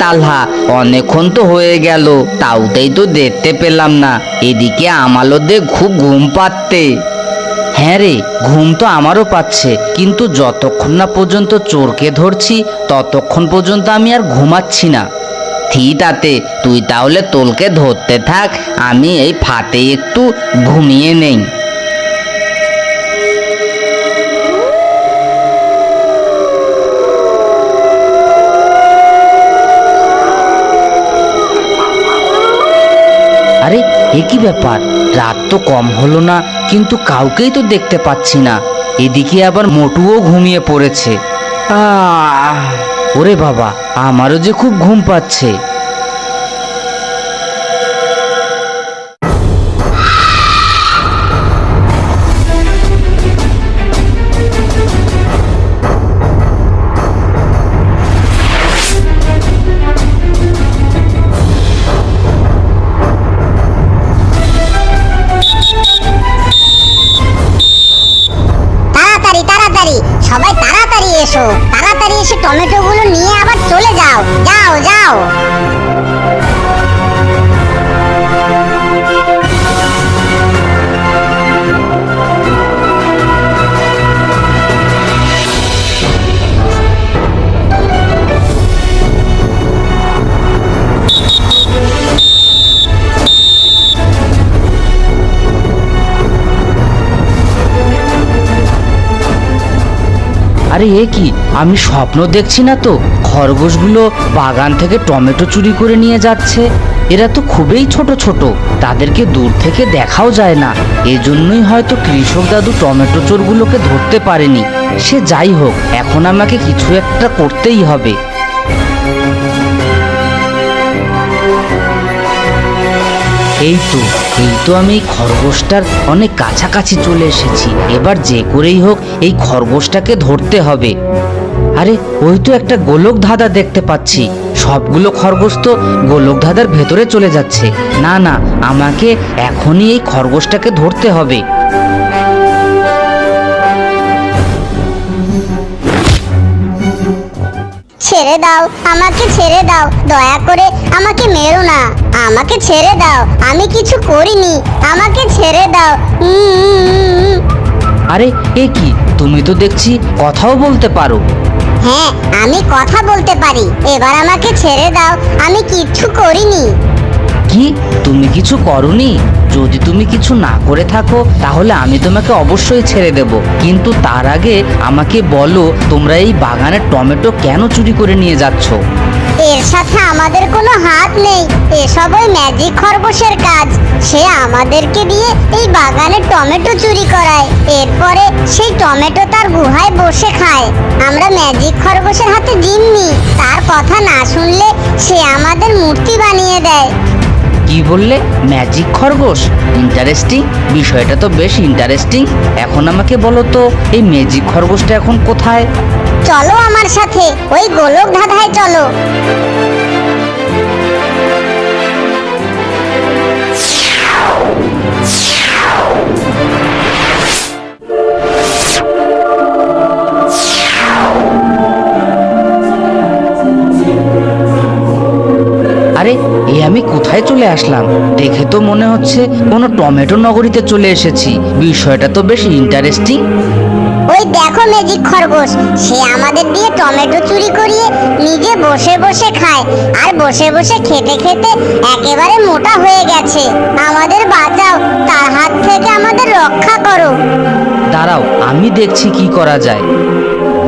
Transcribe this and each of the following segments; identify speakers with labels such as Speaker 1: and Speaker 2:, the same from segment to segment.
Speaker 1: তালহা, অনেকক্ষণ তো হয়ে গেল, তাওতেই তো দেখতে পেলাম না। এদিকে আমারও খুব ঘুম পাচ্ছে। হ্যাঁ রে, ঘুম তো আমারও পাচ্ছে, কিন্তু যতক্ষণ না পর্যন্ত চোরকে ধরছি ততক্ষণ পর্যন্ত আমি আর ঘুমাচ্ছি না। ঠিক আছে, তুই তাহলে তোলকে ধরতে থাক, আমি এই ফাতে একটু ঘুমিয়ে নেই। আরে এ কি ব্যাপার, রাত তো কম হলো না, কিন্তু কাউকেই তো দেখতে পাচ্ছি না। এদিকে আবার মোটুও ঘুমিয়ে পড়েছে। ওরে বাবা, আমারও যে খুব ঘুম পাচ্ছে।
Speaker 2: সবাই তাড়াতাড়ি এসো, তাড়াতাড়ি এসে টমেটো গুলো নিয়ে আবার চলে যাও, যাও যাও।
Speaker 1: আরে এ কি, আমি স্বপ্ন দেখছি না তো? খরগোশগুলো বাগান থেকে টমেটো চুরি করে নিয়ে যাচ্ছে। এরা তো খুবই ছোট ছোট, তাদেরকে দূর থেকে দেখাও যায় না। এজন্যই হয়তো কৃষক দাদু টমেটো চোরগুলোকে ধরতে পারেনি। সে যাই হোক, এখন আমাকে কিছু একটা করতেই হবে। এই তো আমি এই খরগোশটার অনেক কাছাকাছি চলে এসেছি। এবার যে করেই হোক এই খরগোশটাকে ধরতে হবে। আরে ওই তো একটা গোলক ধাঁধা দেখতে পাচ্ছি। সবগুলো খরগোশ তো গোলক ধাঁধার ভেতরে চলে যাচ্ছে। না না, আমাকে এখনই এই খরগোশটাকে ধরতে হবে।
Speaker 2: ছেড়ে দাও, আমাকে ছেড়ে দাও, দয়া করে আমাকে মেরো না, আমাকে ছেড়ে দাও, আমি কিছু করিনি, আমাকে ছেড়ে দাও।
Speaker 1: আরে এ কি, তুমি তো দেখছি কথাও বলতে পারো।
Speaker 2: হ্যাঁ, আমি কথা বলতে পারি, এবার আমাকে ছেড়ে দাও, আমি কিচ্ছু করিনি।
Speaker 1: কি, তুমি কিছু করনি? যদি তুমি কিছু না করে থাকো তাহলে আমি তোমাকে অবশ্যই ছেড়ে দেব, কিন্তু তার আগে আমাকে বলো তোমরা এই বাগানের টমেটো কেন চুরি করে নিয়ে যাচ্ছ?
Speaker 2: এর সাথে আমাদের কোনো হাত নেই, এসব ওই ম্যাজিক খরগোশের কাজ। সে আমাদেরকে দিয়ে এই বাগানের টমেটো চুরি করায়, এরপরে সেই টমেটো তার গুহায় বসে খায়। আমরা ম্যাজিক খরগোশের হাতে জিম্মি, তার কথা না শুনলে সে আমাদের মূর্তি বানিয়ে দেয়।
Speaker 1: কি বললে? ম্যাজিক খরগোশ? ইন্টারেস্টিং, বিষয়টা তো বেশ ইন্টারেস্টিং। এখন আমাকে বলো তো এই ম্যাজিক খরগোশটা এখন কোথায়?
Speaker 2: চলো আমার সাথে, ওই গোলক ধাঁধায় চলো।
Speaker 1: আরে এ আমি কোথায় চলে আসলাম? দেখে তো মনে হচ্ছে কোনো টমেটো নগরীতে চলে এসেছি। বিষয়টা তো বেশ ইন্টারেস্টিং।
Speaker 2: ওই দেখো ম্যাজিক খরগোশ, সে আমাদের দিয়ে টমেটো চুরি করিয়ে নিজে বসে বসে খায়, আর বসে বসে খেতে খেতে একেবারে মোটা হয়ে গেছে। আমাদের বাঁচাও, তার হাত থেকে আমাদের রক্ষা করো।
Speaker 1: দাঁড়াও, আমি দেখছি কি করা যায়।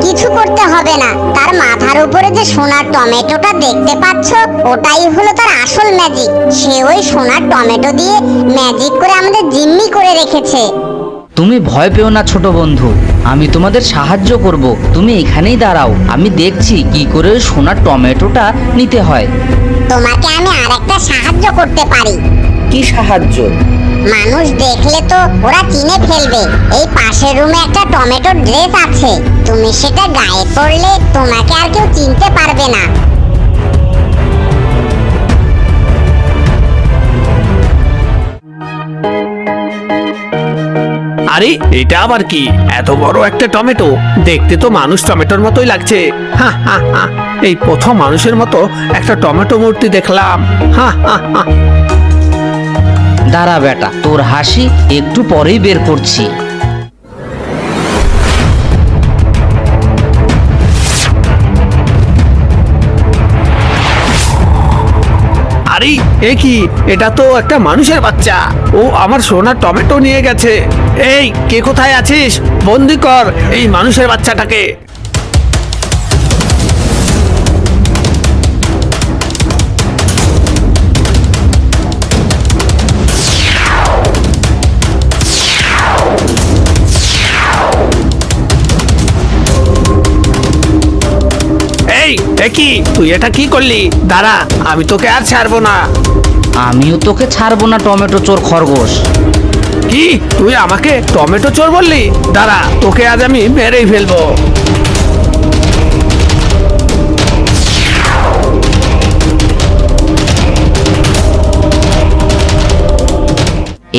Speaker 2: কিছু করতে হবে না, তার মাথার উপরে যে সোনার টমেটোটা দেখতে পাচ্ছ, ওটাই হলো তার আসল ম্যাজিক। সে ওই সোনার টমেটো দিয়ে ম্যাজিক করে আমাদের জিম্মি করে রেখেছে।
Speaker 1: তুমি ভয় পেও না ছোট বন্ধু, আমি তোমাদের সাহায্য করব। তুমি এখানেই দাঁড়াও, আমি দেখছি কি করে ওই সোনার টমেটোটা নিতে হয়।
Speaker 2: তোমাকে আমি আরেকটা সাহায্য করতে পারি।
Speaker 1: কি সাহায্য?
Speaker 2: মানুষ দেখলে তো ওরা চিনে ফেলবে। এই পাশের রুমে একটা টমেটো ড্রেস আছে, তুমি সেটা গায়ে পরলে তোমাকে আর কেউ চিনতে পারবে না।
Speaker 3: আরে এটা আবার কি? এত বড় একটা টমেটো, দেখতে তো মানুষ টমেটোর মতোই লাগছে। হা হা হা। এই প্রথম মানুষের মতো একটা টমেটো মূর্তি দেখলাম। হা হা হা।
Speaker 1: দাঁড়া বেটা, তোর হাসি একটু পরেই বের করছি।
Speaker 3: আরে এ কি, এটা তো একটা মানুষের বাচ্চা। ও আমার সোনার টমেটো নিয়ে গেছে। এই কে কোথায় আছিস? বন্দি কর এই মানুষের বাচ্চাটাকে। এই কি, তুই এটা কি করলি? দাঁড়া, আমি তোকে আর ছাড়বো না।
Speaker 1: আমিও তোকে ছাড়বো না টমেটো চোর খরগোশ।
Speaker 3: কি, তুই আমাকে টমেটো চোর বললি? দাঁড়া, তোকে আজ আমি মেরেই ফেলবো।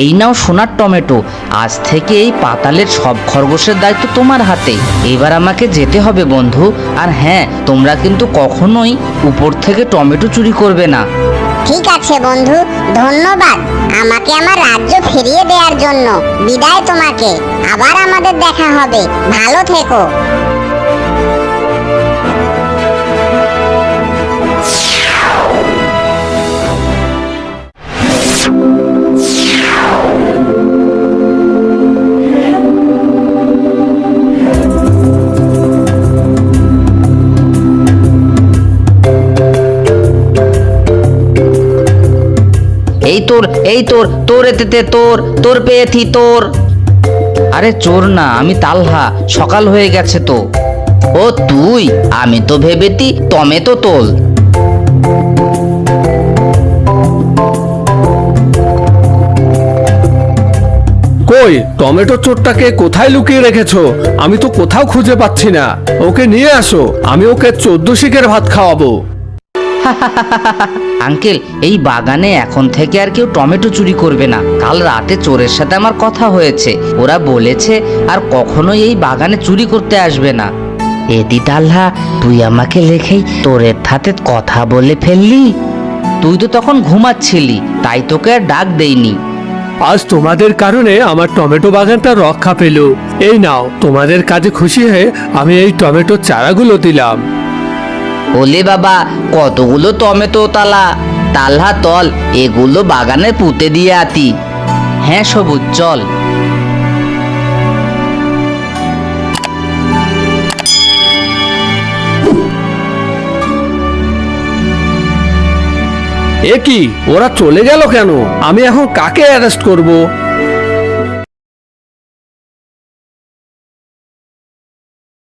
Speaker 1: এই নাও সোনার টমেটো, আজ থেকে এই পাতালের সব খরগোশের দায়িত্ব তোমার হাতে। এবার আমাকে যেতে হবে বন্ধু। আর হ্যাঁ, তোমরা কিন্তু কখনোই উপর থেকে টমেটো চুরি করবে না।
Speaker 2: ঠিক আছে বন্ধু, ধন্যবাদ আমাকে আমার রাজ্য ফিরিয়ে দেওয়ার জন্য। বিদায় তোমাকে, আবার আমাদের দেখা হবে। ভালো থেকো।
Speaker 1: তোর এতে তোর পেয়েছি তোর। আরে চোর না, আমি তালহা। সকাল হয়ে গেছে তো। ও তুই? আমি তো ভেবেছি টমেটো তোল।
Speaker 3: কই, টমেটো চোরটাকে কোথায় লুকিয়ে রেখেছো? আমি তো কোথাও খুঁজে পাচ্ছি না। ওকে নিয়ে আসো, আমি ওকে 14 শিকের ভাত খাওয়াবো।
Speaker 1: আঙ্কেল, এই বাগানে এখন থেকে আর কেউ টমেটো চুরি করবে না। কাল রাতে চোরের সাথে আমার কথা হয়েছে, ওরা বলেছে আর কখনোই এই বাগানে চুরি করতে আসবে না। এদি তাল্হা, তুই আমাকে লেখেই তোরের সাথে কথা বলে ফেললি। তুই তো তখন ঘুমাচ্ছিলি, তাই তোকে আর ডাক দেইনি।
Speaker 3: আজ তোমাদের কারণে আমার টমেটো বাগানটা রক্ষা পেল। এই নাও, তোমাদের কাজে খুশি হয়ে আমি এই টমেটো চারাগুলো দিলাম।
Speaker 1: ওলে বাবা, কতগুলো টমেটো তালহা তল, এগুলো বাগানে পুঁতে দিয়ে আতি। হ্যাঁ সবুজ, চল।
Speaker 3: এ কি, ওরা চলে গেল কেন? আমি এখন কাকে অ্যারেস্ট করব?